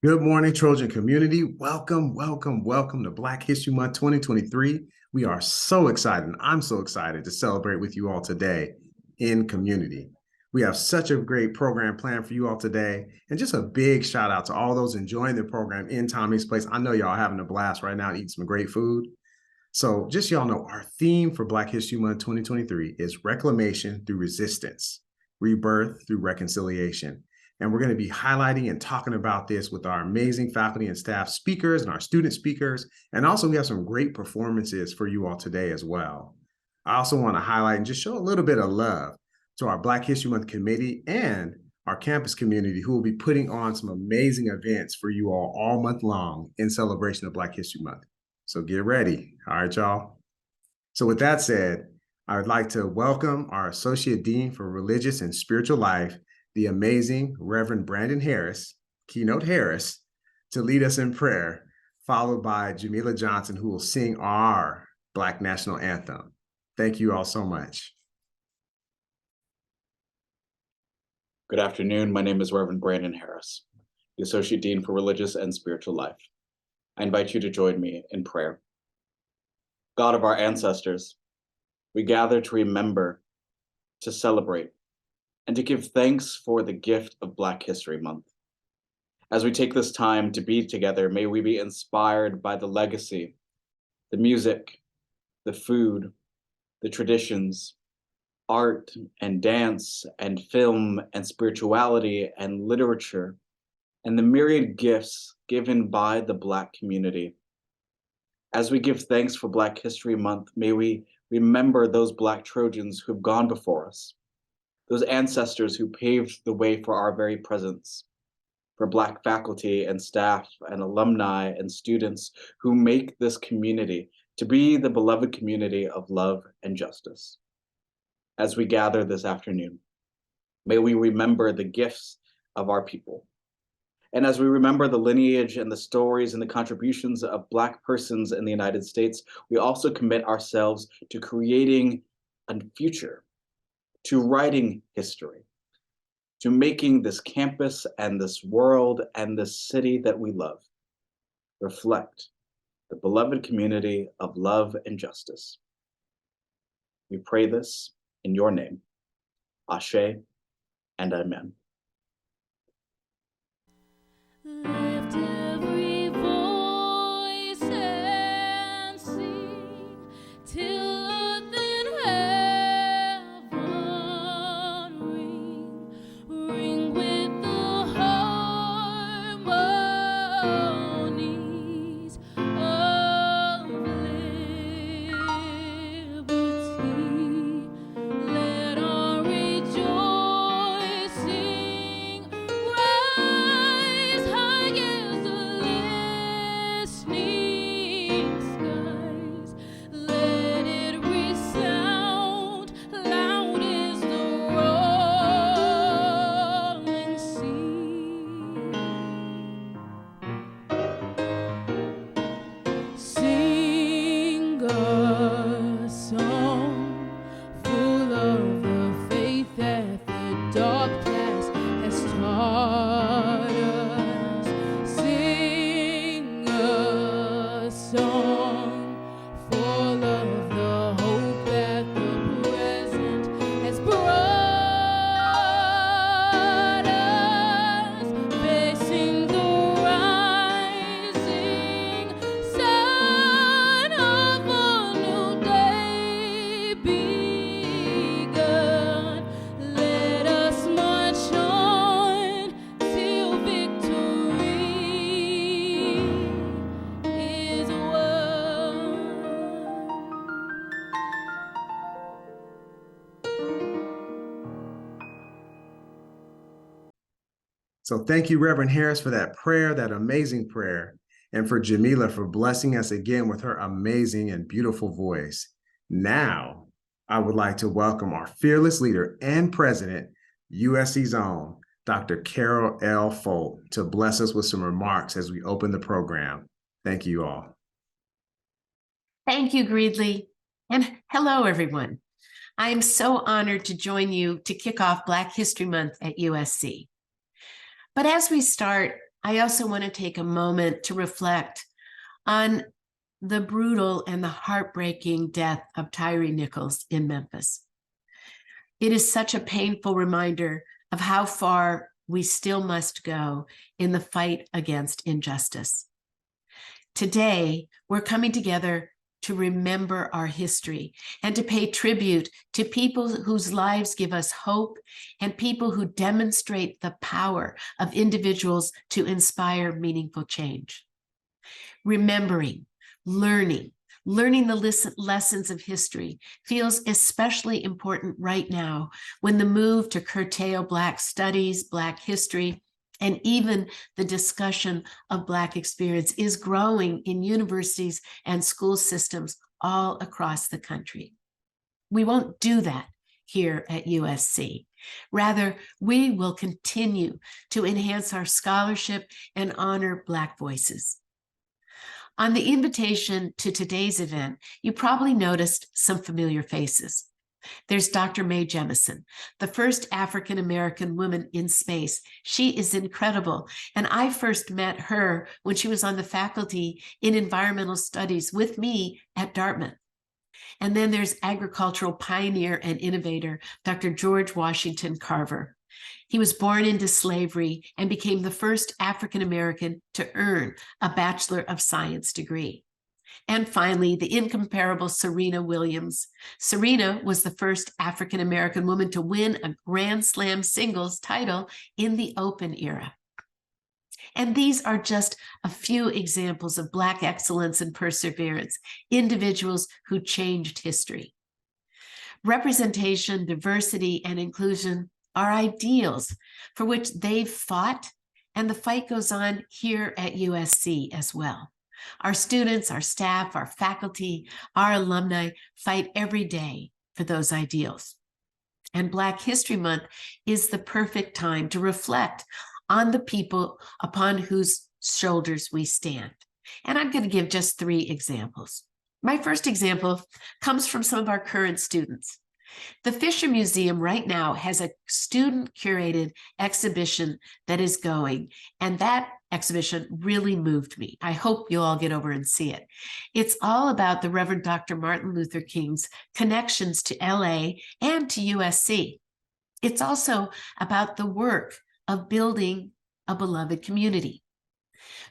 Good morning, Trojan community. Welcome, welcome, welcome to Black History Month 2023. We are so excited. I'm so excited to celebrate with you all today in community. We have such a great program planned for you all today. And just a big shout out to all those enjoying the program in Tommy's Place. I know y'all having a blast right now, eating some great food. So just y'all know, our theme for Black History Month 2023 is reclamation through resistance, rebirth through reconciliation. And we're going to be highlighting and talking about this with our amazing faculty and staff speakers and our student speakers. And also we have some great performances for you all today as well. I also want to highlight and just show a little bit of love to our Black History Month committee and our campus community, who will be putting on some amazing events for you all month long in celebration of Black History Month. So get ready. All right, y'all. So with that said, I would like to welcome our Associate Dean for Religious and Spiritual Life, the amazing Reverend Brandon Harris, Keynote Harris, to lead us in prayer, followed by Jamila Johnson, who will sing our Black National Anthem. Thank you all so much. Good afternoon. My name is Reverend Brandon Harris, the Associate Dean for Religious and Spiritual Life. I invite you to join me in prayer. God of our ancestors, we gather to remember, to celebrate, and to give thanks for the gift of Black History Month. As we take this time to be together, may we be inspired by the legacy, the music, the food, the traditions, art and dance and film and spirituality and literature, and the myriad gifts given by the Black community. As we give thanks for Black History Month, may we remember those Black Trojans who've gone before us, those ancestors who paved the way for our very presence, for Black faculty and staff and alumni and students who make this community to be the beloved community of love and justice. As we gather this afternoon, may we remember the gifts of our people. And as we remember the lineage and the stories and the contributions of Black persons in the United States, we also commit ourselves to creating a future, to writing history, to making this campus and this world and this city that we love reflect the beloved community of love and justice. We pray this in your name, Ashe and Amen. Lift every voice and sing till earth and heaven ring with the harmonies of liberty. Let our rejoicing rise high as the listening skies. Let it resound loud as the rolling sea. Sing a song full of the faith that the dark past has taught us. Sing a song full of the hope that the present has brought us. Facing the rising sun of a new day begun. Let us march on till victory is won. So thank you, Reverend Harris, for that prayer, that amazing prayer, and for Jamila for blessing us again with her amazing and beautiful voice. Now, I would like to welcome our fearless leader and president, USC's own, Dr. Carol L. Folt, to bless us with some remarks as we open the program. Thank you all. Thank you, Greedley. And hello, everyone. I am so honored to join you to kick off Black History Month at USC. But as we start, I also want to take a moment to reflect on the brutal and the heartbreaking death of Tyre Nichols in Memphis. It is such a painful reminder of how far we still must go in the fight against injustice. Today, we're coming together to remember our history and to pay tribute to people whose lives give us hope and people who demonstrate the power of individuals to inspire meaningful change. Remembering, learning the lessons of history feels especially important right now when the move to curtail Black studies, Black history, and even the discussion of Black experience is growing in universities and school systems all across the country. We won't do that here at USC. Rather, we will continue to enhance our scholarship and honor Black voices. On the invitation to today's event, you probably noticed some familiar faces. There's Dr. Mae Jemison, the first African-American woman in space. She is incredible. And I first met her when she was on the faculty in environmental studies with me at Dartmouth. And then there's agricultural pioneer and innovator, Dr. George Washington Carver. He was born into slavery and became the first African-American to earn a Bachelor of Science degree. And finally, the incomparable Serena Williams. Serena was the first African-American woman to win a Grand Slam singles title in the Open era. And these are just a few examples of Black excellence and perseverance, individuals who changed history. Representation, diversity, and inclusion are ideals for which they've fought, and the fight goes on here at USC as well. Our students, our staff, our faculty, our alumni fight every day for those ideals. And Black History Month is the perfect time to reflect on the people upon whose shoulders we stand. And I'm going to give just 3 examples. My first example comes from some of our current students. The Fisher Museum right now has a student-curated exhibition that is going, and that exhibition really moved me. I hope you'll all get over and see it. It's all about the Reverend Dr. Martin Luther King's connections to LA and to USC. It's also about the work of building a beloved community.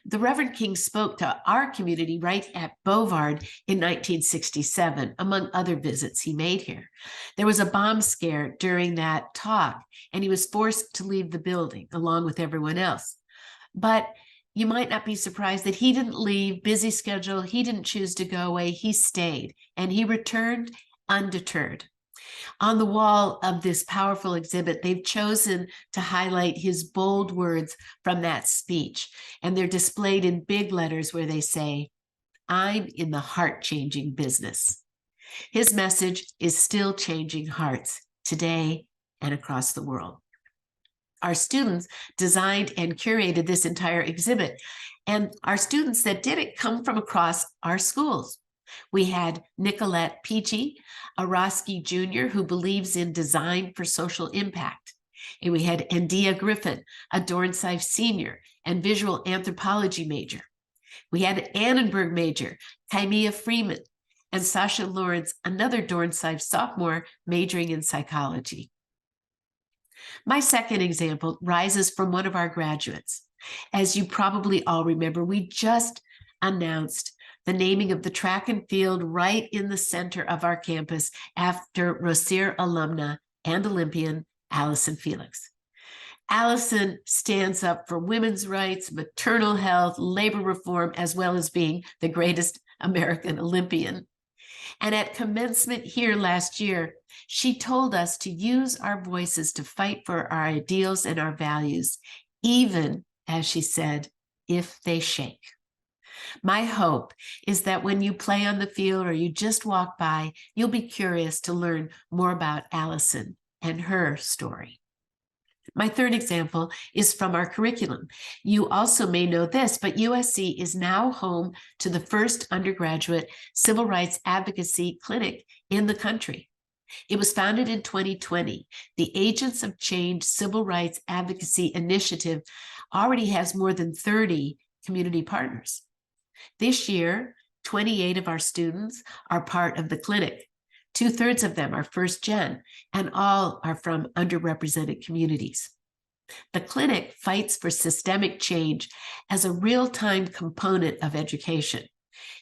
The Reverend King spoke to our community right at Bovard in 1967, among other visits he made here. There was a bomb scare during that talk, and he was forced to leave the building along with everyone else. But you might not be surprised that he didn't leave, busy schedule, he didn't choose to go away, he stayed, and he returned undeterred. On the wall of this powerful exhibit, they've chosen to highlight his bold words from that speech, and they're displayed in big letters where they say, "I'm in the heart-changing business." His message is still changing hearts today and across the world. Our students designed and curated this entire exhibit, and our students that did it come from across our schools. We had Nicolette Peachy, a Roski Jr. who believes in design for social impact. And we had Andia Griffin, a Dornsife senior and visual anthropology major. We had Annenberg major, Kymia Freeman, and Sasha Lawrence, another Dornsife sophomore majoring in psychology. My second example rises from one of our graduates. As you probably all remember, we just announced the naming of the track and field right in the center of our campus after Rossier alumna and Olympian Allison Felix. Allison stands up for women's rights, maternal health, labor reform, as well as being the greatest American Olympian. And at commencement here last year, she told us to use our voices to fight for our ideals and our values, even, as she said, if they shake. My hope is that when you play on the field or you just walk by, you'll be curious to learn more about Allison and her story. My third example is from our curriculum. You also may know this, but USC is now home to the first undergraduate civil rights advocacy clinic in the country. It was founded in 2020. The Agents of Change Civil Rights Advocacy Initiative already has more than 30 community partners. This year, 28 of our students are part of the clinic. 2/3 of them are first gen, and all are from underrepresented communities. The clinic fights for systemic change as a real-time component of education.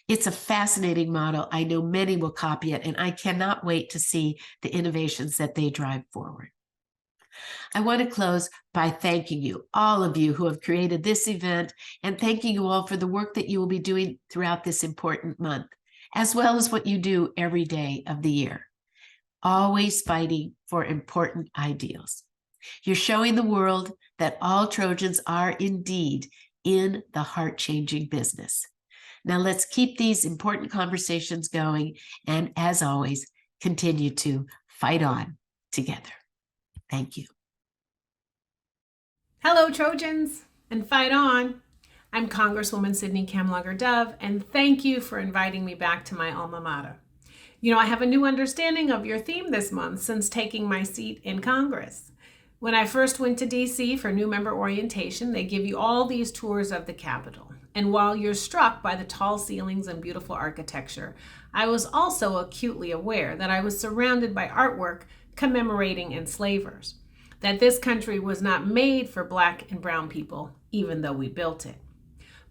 It's a fascinating model. I know many will copy it, and I cannot wait to see the innovations that they drive forward. I want to close by thanking you, all of you who have created this event, and thanking you all for the work that you will be doing throughout this important month, as well as what you do every day of the year. Always fighting for important ideals. You're showing the world that all Trojans are indeed in the heart-changing business. Now let's keep these important conversations going, and as always, continue to fight on together. Thank you. Hello, Trojans, and fight on. I'm Congresswoman Sydney Kamlager-Dove, and thank you for inviting me back to my alma mater. You know, I have a new understanding of your theme this month since taking my seat in Congress. When I first went to DC for new member orientation, they give you all these tours of the Capitol. And while you're struck by the tall ceilings and beautiful architecture, I was also acutely aware that I was surrounded by artwork commemorating enslavers, that this country was not made for Black and brown people, even though we built it.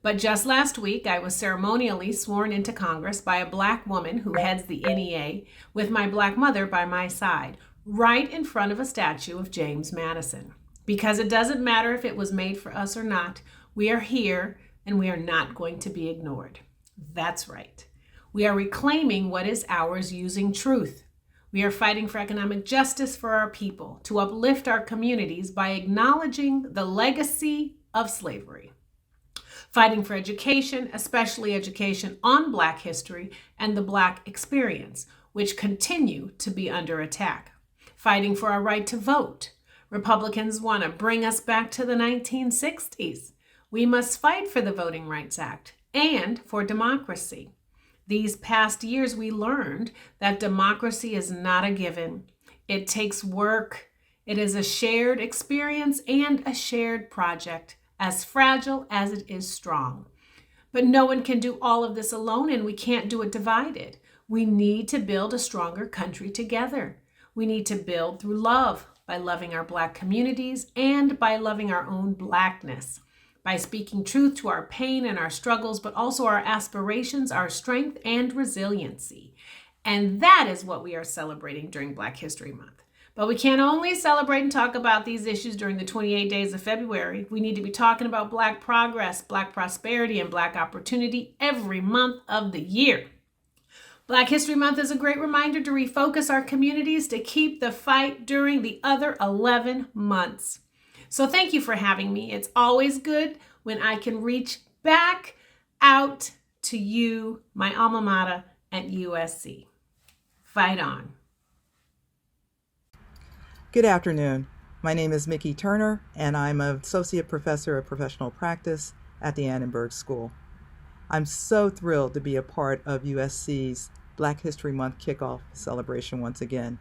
But just last week, I was ceremonially sworn into Congress by a Black woman who heads the NEA, with my Black mother by my side, right in front of a statue of James Madison. Because it doesn't matter if it was made for us or not, we are here and we are not going to be ignored. That's right. We are reclaiming what is ours using truth. We are fighting for economic justice for our people, to uplift our communities by acknowledging the legacy of slavery. Fighting for education, especially education on Black history and the Black experience, which continue to be under attack. Fighting for our right to vote. Republicans want to bring us back to the 1960s. We must fight for the Voting Rights Act and for democracy. These past years, we learned that democracy is not a given. It takes work. It is a shared experience and a shared project, as fragile as it is strong. But no one can do all of this alone, and we can't do it divided. We need to build a stronger country together. We need to build through love, by loving our Black communities and by loving our own Blackness, by speaking truth to our pain and our struggles, but also our aspirations, our strength, and resiliency. And that is what we are celebrating during Black History Month. But we can't only celebrate and talk about these issues during the 28 days of February. We need to be talking about Black progress, Black prosperity, and Black opportunity every month of the year. Black History Month is a great reminder to refocus our communities to keep the fight during the other 11 months. So thank you for having me. It's always good when I can reach back out to you, my alma mater at USC. Fight on. Good afternoon. My name is Mickey Turner, and I'm an Associate Professor of Professional Practice at the Annenberg School. I'm so thrilled to be a part of USC's Black History Month kickoff celebration once again.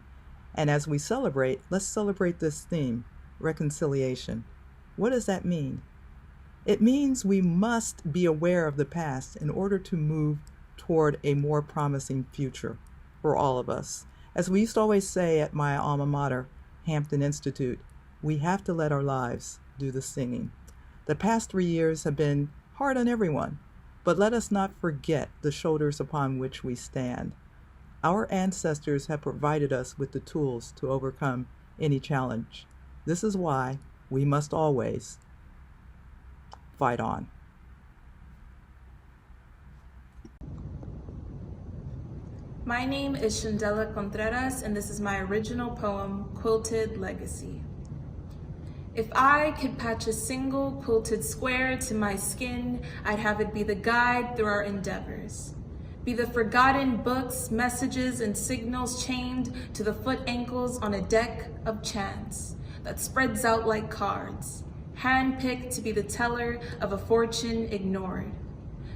And as we celebrate, let's celebrate this theme, reconciliation. What does that mean? It means we must be aware of the past in order to move toward a more promising future for all of us. As we used to always say at my alma mater, Hampton Institute, we have to let our lives do the singing. The past 3 years have been hard on everyone, but let us not forget the shoulders upon which we stand. Our ancestors have provided us with the tools to overcome any challenge. This is why we must always fight on. My name is Shandela Contreras, and this is my original poem, Quilted Legacy. If I could patch a single quilted square to my skin, I'd have it be the guide through our endeavors. Be the forgotten books, messages, and signals chained to the foot ankles on a deck of chance that spreads out like cards, handpicked to be the teller of a fortune ignored.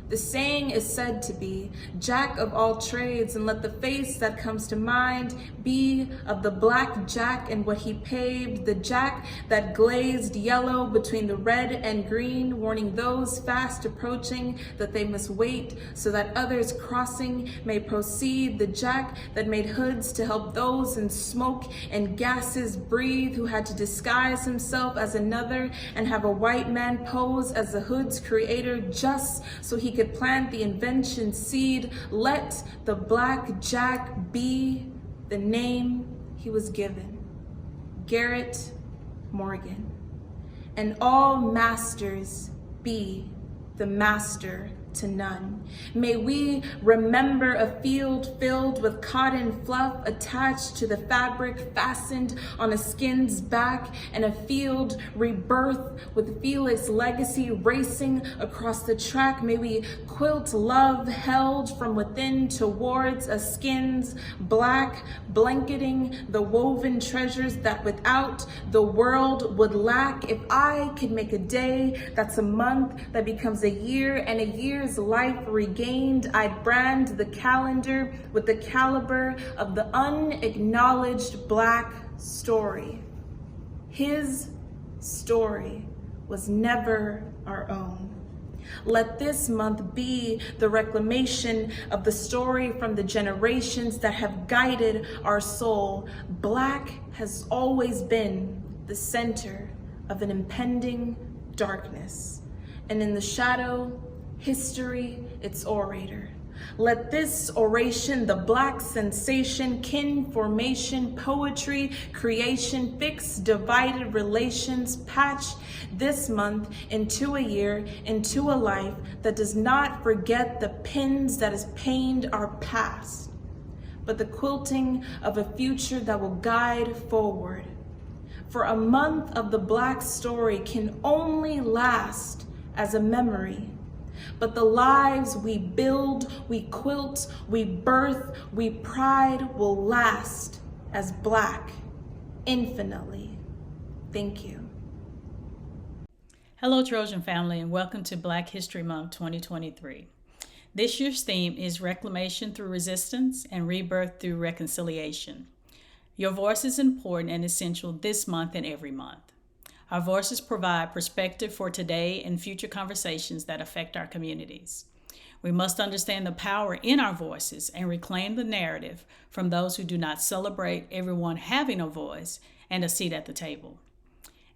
The saying is said to be, Jack of all trades, and let the face that comes to mind be of the black Jack and what he paved, the Jack that glazed yellow between the red and green, warning those fast approaching that they must wait so that others crossing may proceed, the Jack that made hoods to help those in smoke and gases breathe, who had to disguise himself as another and have a white man pose as the hood's creator just so he could plant the invention seed. Let the black Jack be the name he was given, Garrett Morgan. And all masters be the master to none. May we remember a field filled with cotton fluff attached to the fabric fastened on a skin's back, and a field rebirth with Felix legacy racing across the track. May we quilt love held from within towards a skin's black, blanketing the woven treasures that without the world would lack. If I could make a day that's a month that becomes a year, and a year's life regained, I'd brand the calendar with the caliber of the unacknowledged black story. His story was never our own. Let this month be the reclamation of the story from the generations that have guided our soul. Black has always been the center of an impending darkness, and in the shadow, history, its orator. Let this oration, the black sensation, kin formation, poetry, creation, fix divided relations, patch this month into a year, into a life that does not forget the pins that has pained our past, but the quilting of a future that will guide forward. For a month of the black story can only last as a memory, but the lives we build, we quilt, we birth, we pride will last as black infinitely. Thank you. Hello, Trojan family, and welcome to Black History Month 2023. This year's theme is Reclamation through Resistance and Rebirth through Reconciliation. Your voice is important and essential this month and every month. Our voices provide perspective for today and future conversations that affect our communities. We must understand the power in our voices and reclaim the narrative from those who do not celebrate everyone having a voice and a seat at the table.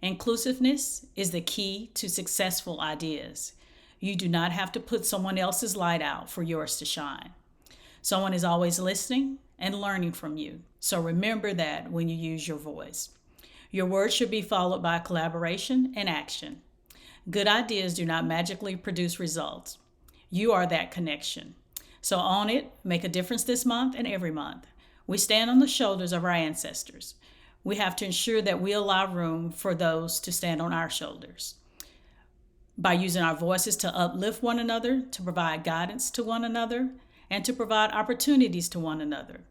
Inclusiveness is the key to successful ideas. You do not have to put someone else's light out for yours to shine. Someone is always listening and learning from you, so remember that when you use your voice. Your words should be followed by collaboration and action. Good ideas do not magically produce results. You are that connection. So own it, make a difference this month and every month. We stand on the shoulders of our ancestors. We have to ensure that we allow room for those to stand on our shoulders. By using our voices to uplift one another, to provide guidance to one another, and to provide opportunities to one another,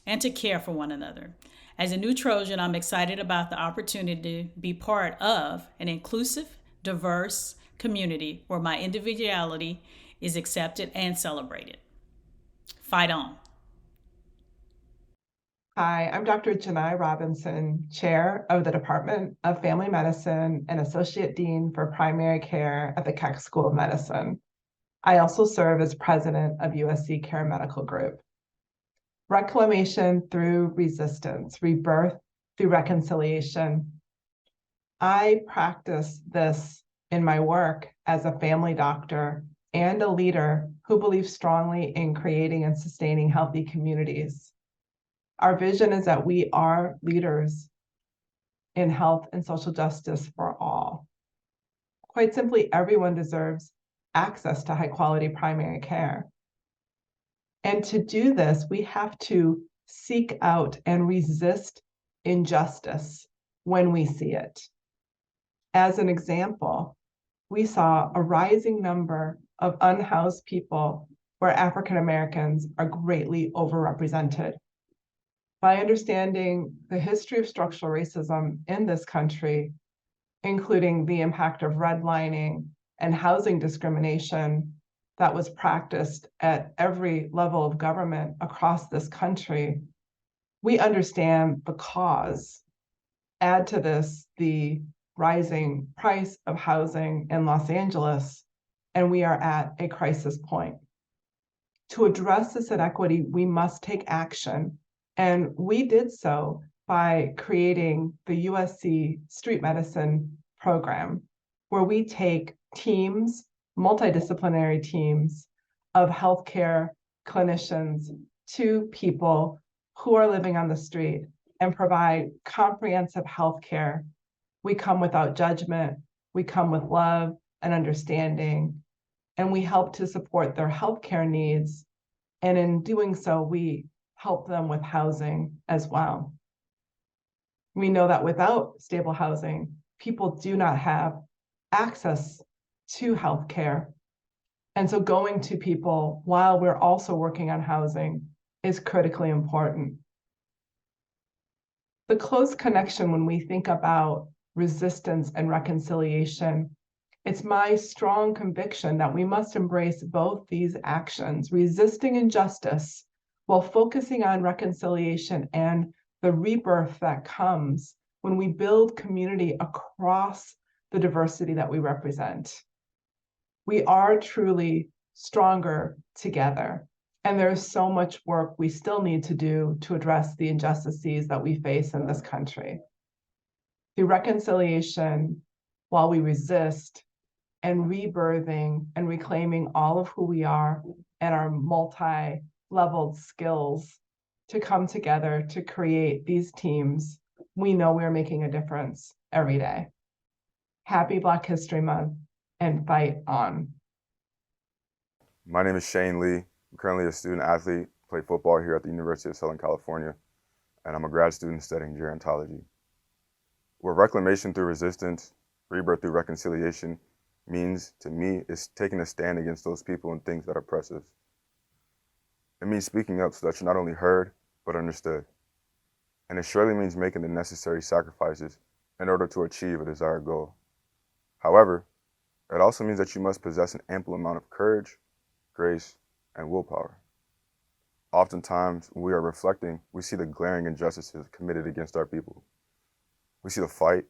and to care for one another. As a new Trojan, I'm excited about the opportunity to be part of an inclusive, diverse community where my individuality is accepted and celebrated. Fight on. Hi, I'm Dr. Janai Robinson, Chair of the Department of Family Medicine and Associate Dean for Primary Care at the Keck School of Medicine. I also serve as President of USC Care Medical Group. Reclamation through resistance, rebirth through reconciliation. I practice this in my work as a family doctor and a leader who believes strongly in creating and sustaining healthy communities. Our vision is that we are leaders in health and social justice for all. Quite simply, everyone deserves access to high quality primary care. And to do this, we have to seek out and resist injustice when we see it. As an example, we saw a rising number of unhoused people where African Americans are greatly overrepresented. By understanding the history of structural racism in this country, including the impact of redlining and housing discrimination, that was practiced at every level of government across this country, we understand the cause. Add to this the rising price of housing in Los Angeles, and we are at a crisis point. To address this inequity, we must take action, and we did so by creating the USC Street Medicine program, where we take teams, multidisciplinary teams of healthcare clinicians to people who are living on the street and provide comprehensive healthcare. We come without judgment, we come with love and understanding, and we help to support their healthcare needs. And in doing so, we help them with housing as well. We know that without stable housing, people do not have access to healthcare. And so going to people while we're also working on housing is critically important. The close connection when we think about resistance and reconciliation, it's my strong conviction that we must embrace both these actions, resisting injustice while focusing on reconciliation and the rebirth that comes when we build community across the diversity that we represent. We are truly stronger together, and there's so much work we still need to do to address the injustices that we face in this country. Through reconciliation, while we resist, and rebirthing and reclaiming all of who we are and our multi-leveled skills to come together to create these teams, we know we're making a difference every day. Happy Black History Month, and fight on. My name is Shane Lee. I'm currently a student athlete, play football here at the University of Southern California, and I'm a grad student studying gerontology. What reclamation through resistance, rebirth through reconciliation means to me is taking a stand against those people and things that oppress us. It means speaking up so that you're not only heard, but understood. And it surely means making the necessary sacrifices in order to achieve a desired goal. However, it also means that you must possess an ample amount of courage, grace, and willpower. Oftentimes, when we are reflecting, we see the glaring injustices committed against our people. We see the fight,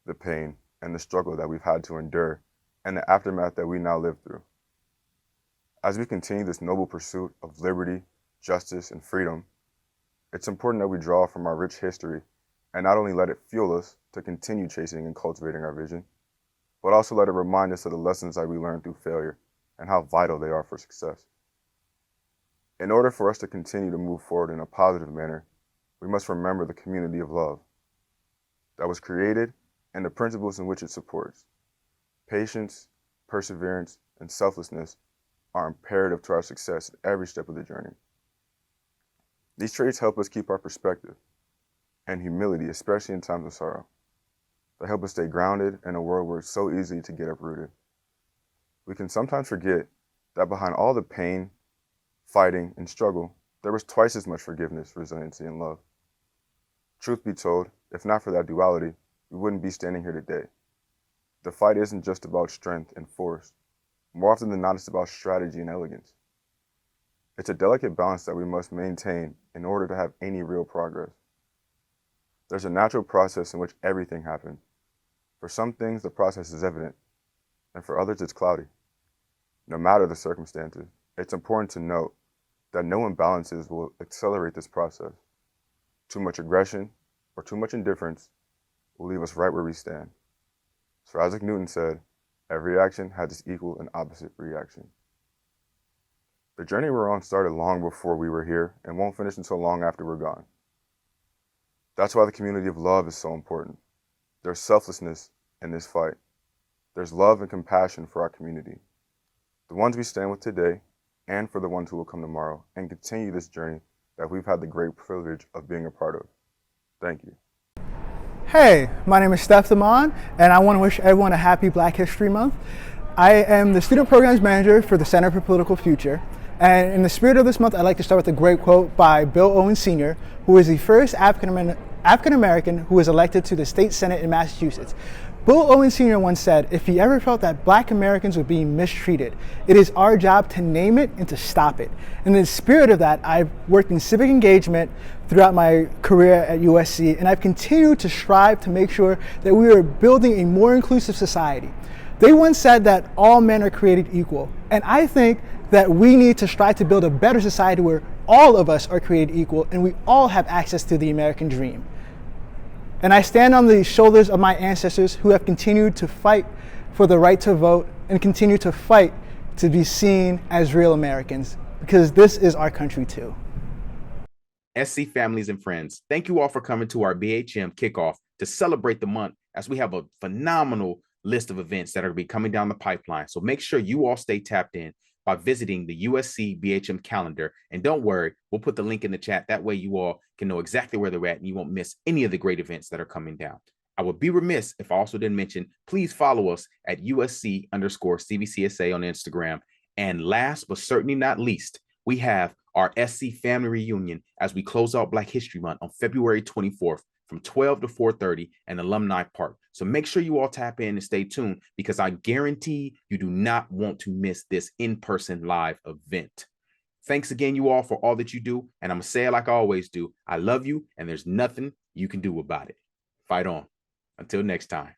the pain, and the struggle that we've had to endure, and the aftermath that we now live through. As we continue this noble pursuit of liberty, justice, and freedom, it's important that we draw from our rich history and not only let it fuel us to continue chasing and cultivating our vision, but also let it remind us of the lessons that we learned through failure and how vital they are for success. In order for us to continue to move forward in a positive manner, we must remember the community of love that was created and the principles in which it supports. Patience, perseverance, and selflessness are imperative to our success at every step of the journey. These traits help us keep our perspective and humility, especially in times of sorrow. They help us stay grounded in a world where it's so easy to get uprooted. We can sometimes forget that behind all the pain, fighting, and struggle, there was twice as much forgiveness, resiliency, and love. Truth be told, if not for that duality, we wouldn't be standing here today. The fight isn't just about strength and force. More often than not, it's about strategy and elegance. It's a delicate balance that we must maintain in order to have any real progress. There's a natural process in which everything happens. For some things, the process is evident, and for others, it's cloudy. No matter the circumstances, it's important to note that no imbalances will accelerate this process. Too much aggression or too much indifference will leave us right where we stand. Sir Isaac Newton said, "Every action has its equal and opposite reaction." The journey we're on started long before we were here and won't finish until long after we're gone. That's why the community of love is so important. There's selflessness in this fight. There's love and compassion for our community, the ones we stand with today and for the ones who will come tomorrow and continue this journey that we've had the great privilege of being a part of. Thank you. Hey, my name is Steph Damon, and I want to wish everyone a happy Black History Month. I am the Student Programs Manager for the Center for Political Future. And in the spirit of this month, I'd like to start with a great quote by Bill Owens Sr., who is the first African American who was elected to the state Senate in Massachusetts. Bill Owen Sr. once said, if he ever felt that Black Americans were being mistreated, it is our job to name it and to stop it. And in the spirit of that, I've worked in civic engagement throughout my career at USC, and I've continued to strive to make sure that we are building a more inclusive society. They once said that all men are created equal, and I think that we need to strive to build a better society where all of us are created equal and we all have access to the American dream. And I stand on the shoulders of my ancestors who have continued to fight for the right to vote and continue to fight to be seen as real Americans, because this is our country too. SC families and friends, thank you all for coming to our BHM kickoff to celebrate the month, as we have a phenomenal list of events that are going to be coming down the pipeline. So make sure you all stay tapped in by visiting the USC BHM calendar. And don't worry, we'll put the link in the chat. That way you all can know exactly where they're at and you won't miss any of the great events that are coming down. I would be remiss if I also didn't mention, please follow us at USC_CBCSA on Instagram. And last but certainly not least, we have our SC family reunion as we close out Black History Month on February 24th from 12 to 4:30 in Alumni Park. So make sure you all tap in and stay tuned, because I guarantee you do not want to miss this in-person live event. Thanks again, you all, for all that you do. And I'm going to say it like I always do. I love you, and there's nothing you can do about it. Fight on. Until next time.